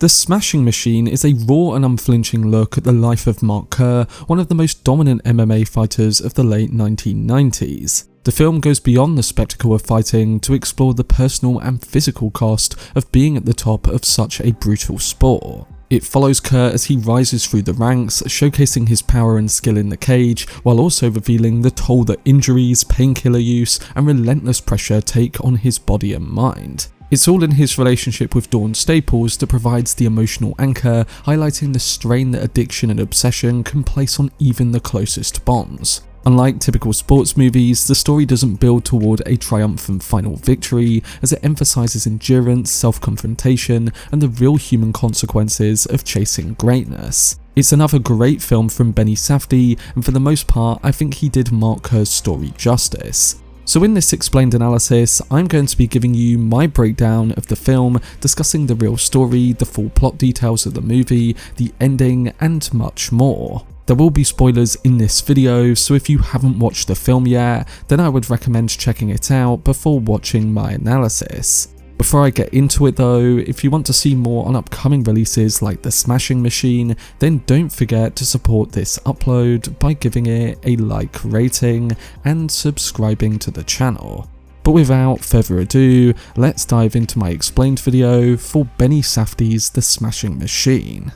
The Smashing Machine is a raw and unflinching look at the life of Mark Kerr, one of the most dominant MMA fighters of the late 1990s. The film goes beyond the spectacle of fighting to explore the personal and physical cost of being at the top of such a brutal sport. It follows Kerr as he rises through the ranks, showcasing his power and skill in the cage, while also revealing the toll that injuries, painkiller use, and relentless pressure take on his body and mind. It's all in his relationship with Dawn Staples that provides the emotional anchor, highlighting the strain that addiction and obsession can place on even the closest bonds. Unlike typical sports movies, the story doesn't build toward a triumphant final victory, as it emphasizes endurance, self-confrontation, and the real human consequences of chasing greatness. It's another great film from Benny Safdie, and for the most part, I think he did Mark Kerr's story justice. So in this explained analysis, I'm going to be giving you my breakdown of the film, discussing the real story, the full plot details of the movie, the ending, and much more. There will be spoilers in this video, so if you haven't watched the film yet, then I would recommend checking it out before watching my analysis. Before I get into it though, if you want to see more on upcoming releases like The Smashing Machine, then don't forget to support this upload by giving it a like rating and subscribing to the channel. But without further ado, let's dive into my explained video for Benny Safdie's The Smashing Machine.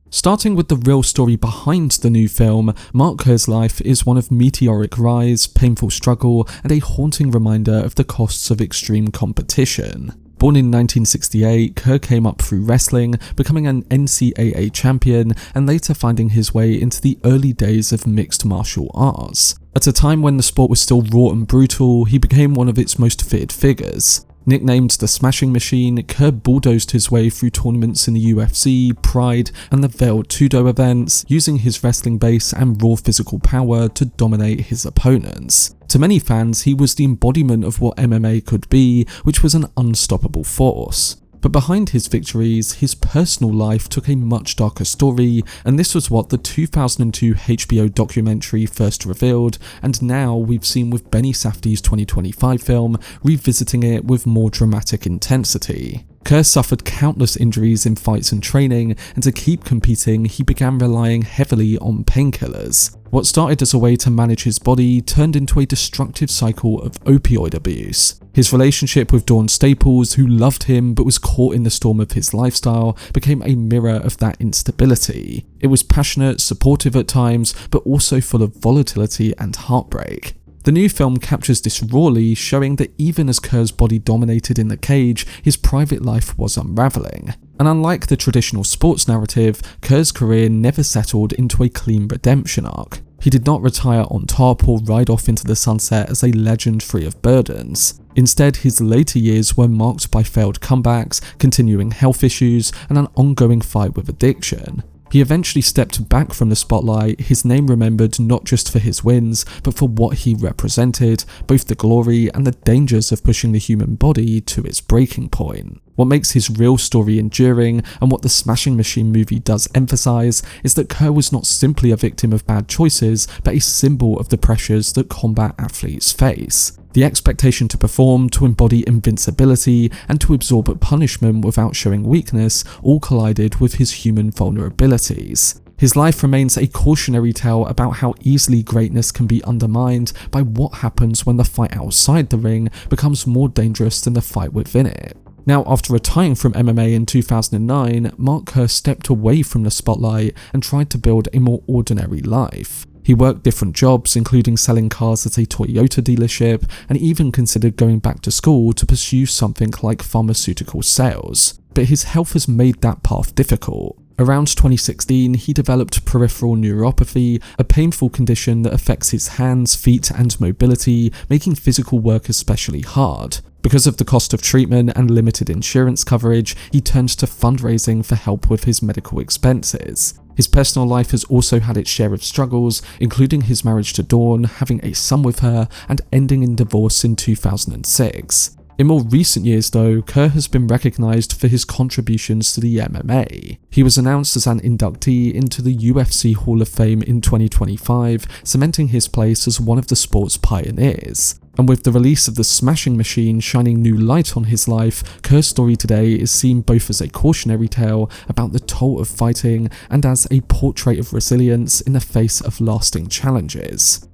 Starting with the real story behind the new film, Mark Kerr's life is one of meteoric rise, painful struggle, and a haunting reminder of the costs of extreme competition. Born in 1968, Kerr came up through wrestling, becoming an NCAA champion, and later finding his way into the early days of mixed martial arts. At a time when the sport was still raw and brutal, he became one of its most feared figures. Nicknamed the Smashing Machine, Kerr bulldozed his way through tournaments in the UFC, Pride, and the Veiled Tudo events, using his wrestling base and raw physical power to dominate his opponents. To many fans, he was the embodiment of what MMA could be, which was an unstoppable force. But behind his victories, his personal life took a much darker story, and this was what the 2002 HBO documentary first revealed, and now we've seen with Benny Safdie's 2025 film, revisiting it with more dramatic intensity. Kerr suffered countless injuries in fights and training, and to keep competing, he began relying heavily on painkillers. What started as a way to manage his body turned into a destructive cycle of opioid abuse. His relationship with Dawn Staples, who loved him but was caught in the storm of his lifestyle, became a mirror of that instability. It was passionate, supportive at times, but also full of volatility and heartbreak. The new film captures this rawly, showing that even as Kerr's body dominated in the cage, his private life was unraveling. And unlike the traditional sports narrative, Kerr's career never settled into a clean redemption arc. He did not retire on top or ride off into the sunset as a legend free of burdens. Instead, his later years were marked by failed comebacks, continuing health issues, and an ongoing fight with addiction. He eventually stepped back from the spotlight, his name remembered not just for his wins, but for what he represented, both the glory and the dangers of pushing the human body to its breaking point. What makes his real story enduring, and what the Smashing Machine movie does emphasize, is that Kerr was not simply a victim of bad choices, but a symbol of the pressures that combat athletes face. The expectation to perform, to embody invincibility, and to absorb punishment without showing weakness all collided with his human vulnerabilities. His life remains a cautionary tale about how easily greatness can be undermined by what happens when the fight outside the ring becomes more dangerous than the fight within it. Now, after retiring from MMA in 2009, Mark Kerr stepped away from the spotlight and tried to build a more ordinary life. He worked different jobs, including selling cars at a Toyota dealership, and even considered going back to school to pursue something like pharmaceutical sales. But his health has made that path difficult. Around 2016, he developed peripheral neuropathy, a painful condition that affects his hands, feet, and mobility, making physical work especially hard. Because of the cost of treatment and limited insurance coverage, he turned to fundraising for help with his medical expenses. His personal life has also had its share of struggles, including his marriage to Dawn, having a son with her, and ending in divorce in 2006. In more recent years though, Kerr has been recognised for his contributions to the MMA. He was announced as an inductee into the UFC Hall of Fame in 2025, cementing his place as one of the sport's pioneers. And with the release of the Smashing Machine shining new light on his life, Kerr's story today is seen both as a cautionary tale about the toll of fighting and as a portrait of resilience in the face of lasting challenges.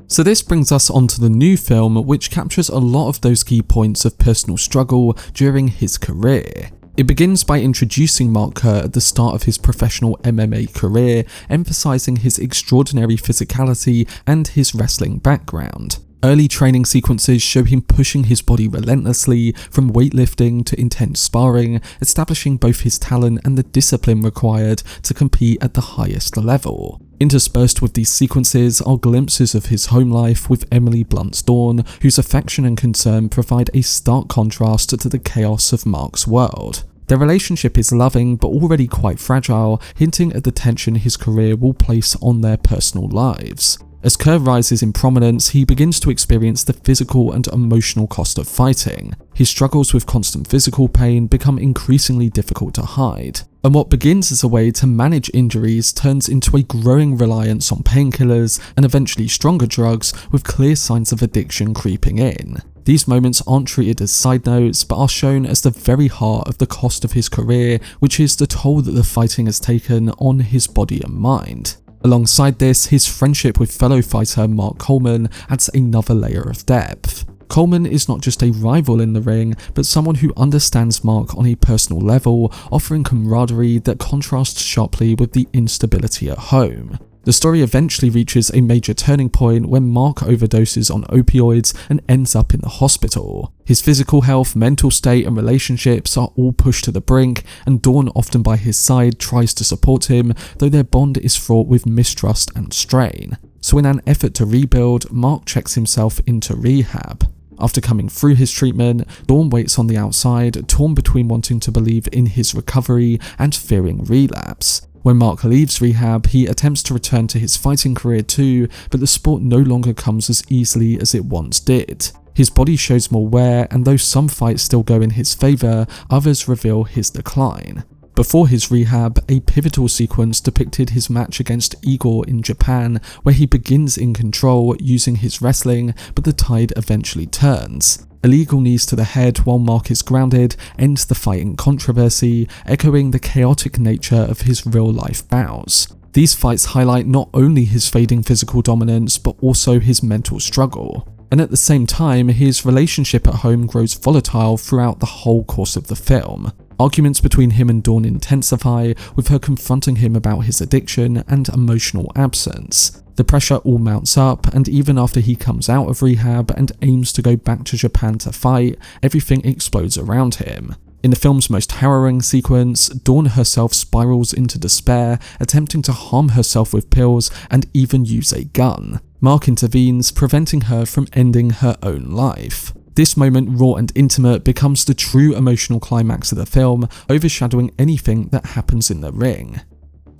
So this brings us onto the new film, which captures a lot of those key points of personal struggle during his career. It begins by introducing Mark Kerr at the start of his professional MMA career, emphasising his extraordinary physicality and his wrestling background. Early training sequences show him pushing his body relentlessly, from weightlifting to intense sparring, establishing both his talent and the discipline required to compete at the highest level. Interspersed with these sequences are glimpses of his home life with Emily Blunt's Dawn, whose affection and concern provide a stark contrast to the chaos of Mark's world. Their relationship is loving but already quite fragile, hinting at the tension his career will place on their personal lives. As Kerr rises in prominence, he begins to experience the physical and emotional cost of fighting. His struggles with constant physical pain become increasingly difficult to hide. And what begins as a way to manage injuries turns into a growing reliance on painkillers and eventually stronger drugs, with clear signs of addiction creeping in. These moments aren't treated as side notes, but are shown as the very heart of the cost of his career, which is the toll that the fighting has taken on his body and mind. Alongside this, his friendship with fellow fighter Mark Coleman adds another layer of depth. Coleman is not just a rival in the ring, but someone who understands Mark on a personal level, offering camaraderie that contrasts sharply with the instability at home. The story eventually reaches a major turning point when Mark overdoses on opioids and ends up in the hospital. His physical health, mental state and relationships are all pushed to the brink, and Dawn, often by his side, tries to support him, though their bond is fraught with mistrust and strain. So in an effort to rebuild, Mark checks himself into rehab. After coming through his treatment, Dawn waits on the outside, torn between wanting to believe in his recovery and fearing relapse. When Mark leaves rehab, he attempts to return to his fighting career too, but the sport no longer comes as easily as it once did. His body shows more wear, and though some fights still go in his favour, others reveal his decline. Before his rehab, a pivotal sequence depicted his match against Igor in Japan, where he begins in control using his wrestling, but the tide eventually turns. Illegal knees to the head while Mark is grounded ends the fight in controversy, echoing the chaotic nature of his real-life bouts. These fights highlight not only his fading physical dominance, but also his mental struggle. And at the same time, his relationship at home grows volatile throughout the whole course of the film. Arguments between him and Dawn intensify, with her confronting him about his addiction and emotional absence. The pressure all mounts up, and even after he comes out of rehab and aims to go back to Japan to fight, everything explodes around him. In the film's most harrowing sequence, Dawn herself spirals into despair, attempting to harm herself with pills and even use a gun. Mark intervenes, preventing her from ending her own life. This moment, raw and intimate, becomes the true emotional climax of the film, overshadowing anything that happens in the ring.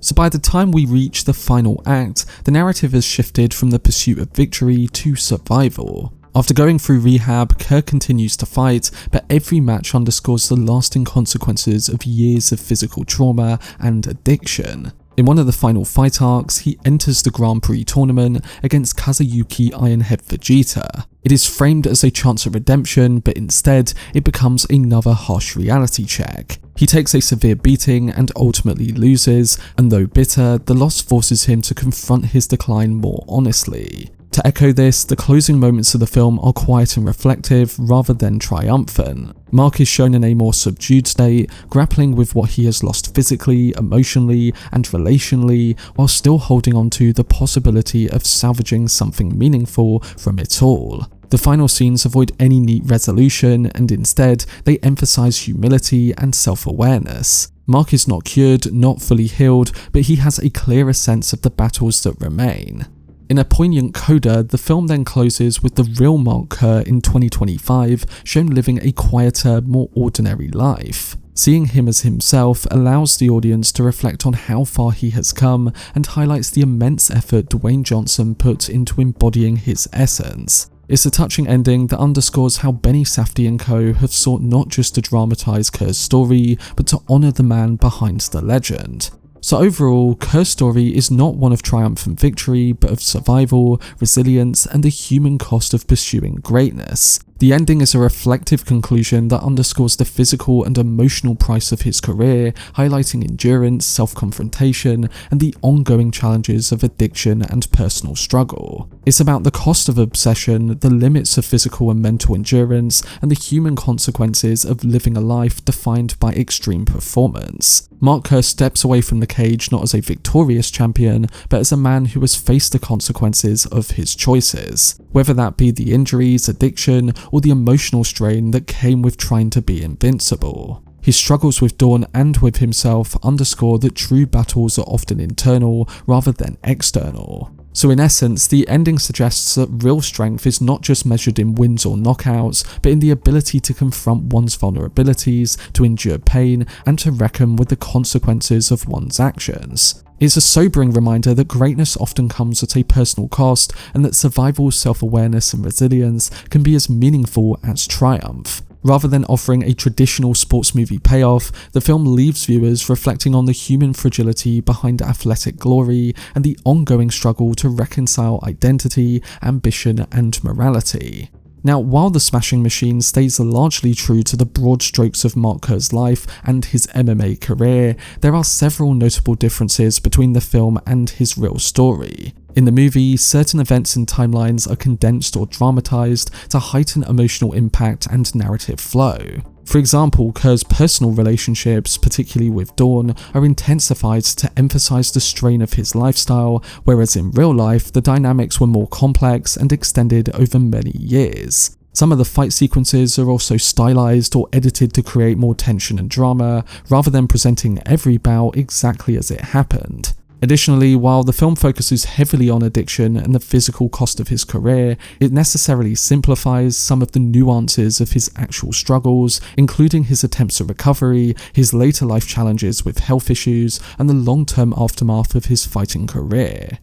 So by the time we reach the final act, the narrative has shifted from the pursuit of victory to survival. After going through rehab, Kerr continues to fight, but every match underscores the lasting consequences of years of physical trauma and addiction. In one of the final fight arcs, he enters the Grand Prix tournament against Kazuyuki Ironhead Vegeta. It is framed as a chance of redemption, but instead, it becomes another harsh reality check. He takes a severe beating and ultimately loses, and though bitter, the loss forces him to confront his decline more honestly. To echo this, the closing moments of the film are quiet and reflective rather than triumphant. Mark is shown in a more subdued state, grappling with what he has lost physically, emotionally, and relationally, while still holding on to the possibility of salvaging something meaningful from it all. The final scenes avoid any neat resolution, and instead, they emphasize humility and self-awareness. Mark is not cured, not fully healed, but he has a clearer sense of the battles that remain. In a poignant coda, the film then closes with the real Mark Kerr in 2025 shown living a quieter, more ordinary life. Seeing him as himself allows the audience to reflect on how far he has come and highlights the immense effort Dwayne Johnson put into embodying his essence. It's a touching ending that underscores how Benny Safdie and co have sought not just to dramatise Kerr's story, but to honour the man behind the legend. So overall, Kerr's story is not one of triumph and victory, but of survival, resilience, and the human cost of pursuing greatness. The ending is a reflective conclusion that underscores the physical and emotional price of his career, highlighting endurance, self-confrontation, and the ongoing challenges of addiction and personal struggle. It's about the cost of obsession, the limits of physical and mental endurance, and the human consequences of living a life defined by extreme performance. Mark Kerr steps away from the cage not as a victorious champion, but as a man who has faced the consequences of his choices, whether that be the injuries, addiction, or the emotional strain that came with trying to be invincible. His struggles with Dawn and with himself underscore that true battles are often internal rather than external. So in essence, the ending suggests that real strength is not just measured in wins or knockouts, but in the ability to confront one's vulnerabilities, to endure pain, and to reckon with the consequences of one's actions. It's a sobering reminder that greatness often comes at a personal cost, and that survival, self-awareness, and resilience can be as meaningful as triumph. Rather than offering a traditional sports movie payoff, the film leaves viewers reflecting on the human fragility behind athletic glory and the ongoing struggle to reconcile identity, ambition, and morality. Now, while The Smashing Machine stays largely true to the broad strokes of Mark Kerr's life and his MMA career, there are several notable differences between the film and his real story. In the movie, certain events and timelines are condensed or dramatized to heighten emotional impact and narrative flow. For example, Kerr's personal relationships, particularly with Dawn, are intensified to emphasize the strain of his lifestyle, whereas in real life, the dynamics were more complex and extended over many years. Some of the fight sequences are also stylized or edited to create more tension and drama, rather than presenting every bout exactly as it happened. Additionally, while the film focuses heavily on addiction and the physical cost of his career, it necessarily simplifies some of the nuances of his actual struggles, including his attempts at recovery, his later life challenges with health issues, and the long-term aftermath of his fighting career.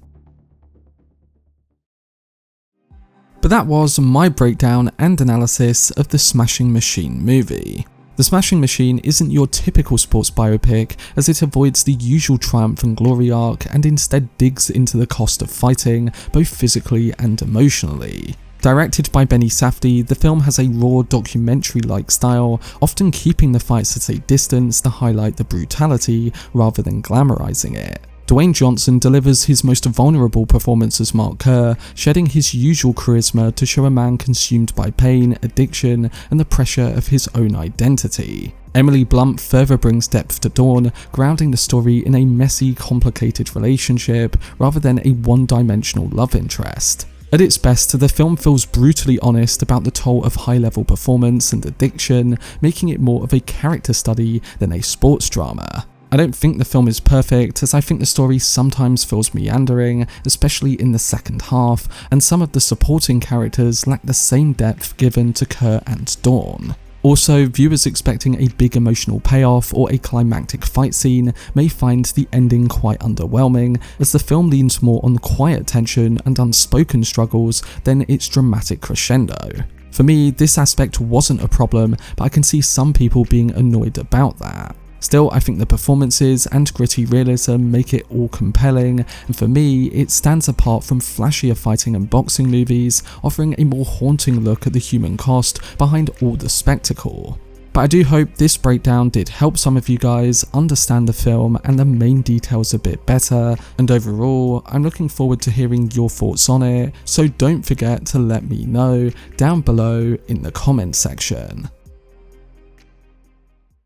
But that was my breakdown and analysis of the Smashing Machine movie. The Smashing Machine isn't your typical sports biopic, as it avoids the usual triumph and glory arc and instead digs into the cost of fighting, both physically and emotionally. Directed by Benny Safdie, the film has a raw documentary-like style, often keeping the fights at a distance to highlight the brutality rather than glamorizing it. Dwayne Johnson delivers his most vulnerable performance as Mark Kerr, shedding his usual charisma to show a man consumed by pain, addiction, and the pressure of his own identity. Emily Blunt further brings depth to Dawn, grounding the story in a messy, complicated relationship rather than a one-dimensional love interest. At its best, the film feels brutally honest about the toll of high-level performance and addiction, making it more of a character study than a sports drama. I don't think the film is perfect, as I think the story sometimes feels meandering, especially in the second half, and some of the supporting characters lack the same depth given to Kerr and Dawn. Also, viewers expecting a big emotional payoff or a climactic fight scene may find the ending quite underwhelming, as the film leans more on quiet tension and unspoken struggles than its dramatic crescendo. For me, this aspect wasn't a problem, but I can see some people being annoyed about that. Still, I think the performances and gritty realism make it all compelling, and for me, it stands apart from flashier fighting and boxing movies, offering a more haunting look at the human cost behind all the spectacle. But I do hope this breakdown did help some of you guys understand the film and the main details a bit better, and overall, I'm looking forward to hearing your thoughts on it, so don't forget to let me know down below in the comment section.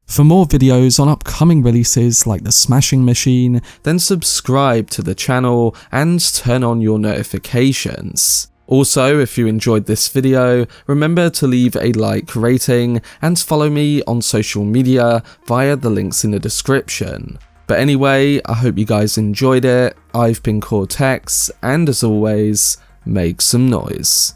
For more videos on upcoming releases like The Smashing Machine, then subscribe to the channel and turn on your notifications. Also, if you enjoyed this video, remember to leave a like, rating, and follow me on social media via the links in the description. But anyway, I hope you guys enjoyed it. I've been Cortex, and as always, make some noise.